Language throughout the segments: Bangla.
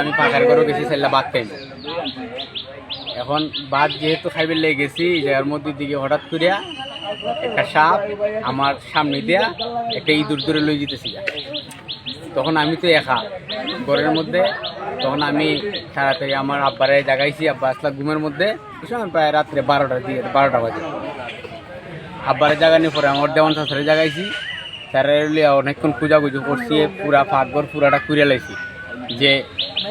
আমি পাখার ঘরে গেছি সেলা ভাত খাই। এখন ভাত যেহেতু খাইবে লেগে গেছি, যার মধ্যে দিকে হঠাৎ করিয়া একটা সাপ আমার সামনে দিয়া একটা ইঁদুর ধরে লই যেতেছিল। তখন আমি তো একা ঘরের মধ্যে, তখন আমি তাড়াতাড়ি আমার আব্বারে জাগাইছি। আব্বা আসলা ঘুমের মধ্যে, প্রায় রাত্রে 12টা বাজে। আব্বারে জাগানোর পরে আমার দেওয়ান শাশুড়ি জাগাইছি। তারা অনেকক্ষণ খুঁজাখুঁজি করছি, পুরা পাকঘর পুরাটা খুঁড়ে লাইছি যে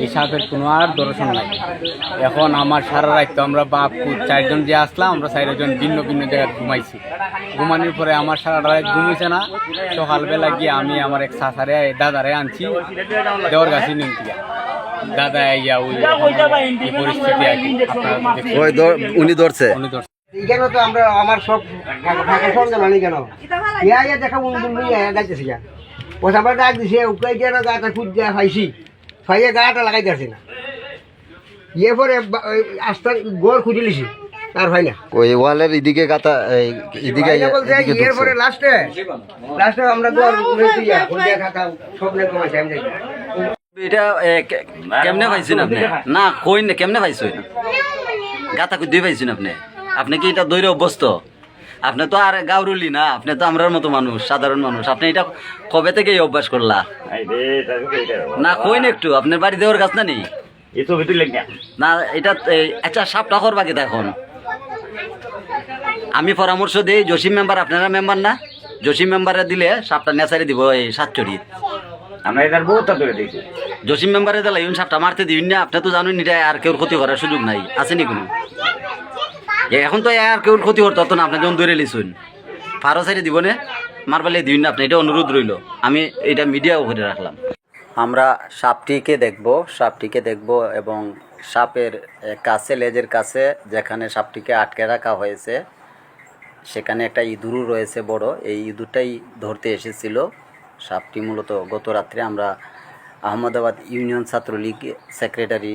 এই সাপের কোনো আর দর্শন নাই। এখন আমার সারা রাত তো আমরা বাপ 4জন যে আসলাম, আমরা 4জন ভিন্ন ভিন্ন জায়গায় ঘুমাইছি। ঘুমানোর পরে আমার সারা রাত ঘুমিয়েছে না। সকালবেলা গিয়ে আমি আমার এক শাসারে দাদারে আনছি দেওয়ার গাছি নিমতিয়া। দাদা ইয়া ওই পরিস্থিতি আর কি উনি ধরছে। কেন তো আমরা আমার সব ঢাকা সঙ্গে মানি কেন ইয়া দেখা যাইতেছি যা ওসাবার ডাক দিছে উকাই দিয়ে গাটা খুঁজ দেওয়া পাইছি, ফাইয়ে গাটা লাগাই দিয়েছি না। ইয়ে পরে আস্তে গোর খুঁজে লিছি তার ভাই না ওই ওয়ালের এদিকে গাতা এদিকে বলতে ইয়ের পরে লাস্টে আমরা গোর সব লেগে কমাইছি আমি দেখি। এটা কেমনে পাইছেন আপনি? না কই না কেমনে পাইছেন? গাতা খুঁজে পাইছেন আপনি? আপনি কি এটা দৈর অভ্যস্ত? আপনি তো আর গাউরুলি না, আপনি তো আমরার মতো মানুষ, সাধারণ মানুষ। আপনি এটা কবে থেকে এই অভ্যাস করলা? না কই না একটু, আপনার বাড়ি দেওয়ার গাছ না নেই না? এটা আচ্ছা সাপটা করবা কি এখন? আমি পরামর্শ দিই, জসিম মেম্বার, আপনারা মেম্বার না? জসিম মেম্বারে দিলে সাপটা নেচারে দিব এই সাতচড়ি। আমরা এটার বহুতটা ধরে দিয়েছি। জসিম মেম্বারে দিলে ইউন সাপটা মারতে দিবেন না। আপনি তো জানেন এটা আর কেউ ক্ষতি করার সুযোগ নাই, আসেনি কোনো। এখন তো আর কেউ ক্ষতি করতো না, আপনি যখন ধরে লিছুন ফারো সাইডে দিব না, মারবালে দিন না আপনি, এটা অনুরোধ রইল। আমি এটা মিডিয়াও করে রাখলাম। আমরা সাপটিকে দেখব এবং সাপের কাছে, লেজের কাছে যেখানে সাপটিকে আটকে রাখা হয়েছে সেখানে একটা ইঁদুরও রয়েছে বড়। এই ইঁদুরটাই ধরতে এসেছিল। সাপটি মূলত গত রাত্রে আমরা আহমদাবাদ ইউনিয়ন ছাত্রলীগ সেক্রেটারি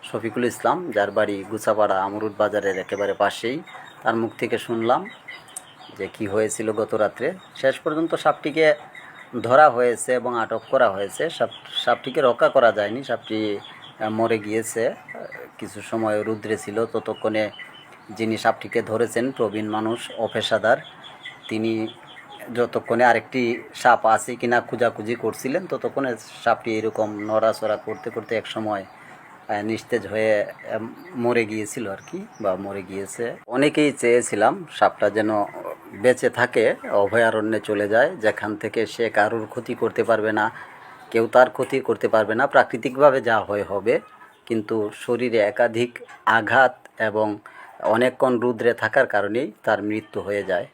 শফিকুল ইসলাম, যার বাড়ি গুছাপাড়া আমরুদ বাজারের একেবারে পাশেই, তার মুখ থেকে শুনলাম যে কি হয়েছিল গত রাত্রে। শেষ পর্যন্ত সাপটিকে ধরা হয়েছে এবং আটক করা হয়েছে। সাপটিকে রক্ষা করা যায়নি, সাপটি মরে গিয়েছে। কিছু সময় রুদ্রে ছিল, ততক্ষণে যিনি সাপটিকে ধরেছেন প্রবীণ মানুষ, অপেশাদার, তিনি যতক্ষণে আরেকটি সাপ আছে কিনা খোঁজাখুঁজি করছিলেন, ততক্ষণে সাপটি এরকম নড়াচড়া করতে করতে এক সময় নিস্তেজ হয়ে মরে গিয়েছিল আর কি, বা মরে গিয়েছে। অনেকেই চেয়েছিলাম সাপটা যেন বেঁচে থাকে, অভয়ারণ্যে চলে যায়, যেখান থেকে সে কারোর ক্ষতি করতে পারবে না, কেউ তার ক্ষতি করতে পারবে না, প্রাকৃতিকভাবে যা হবে। কিন্তু শরীরে একাধিক আঘাত এবং অনেকক্ষণ রুদ্রে থাকার কারণেই তার মৃত্যু হয়ে যায়।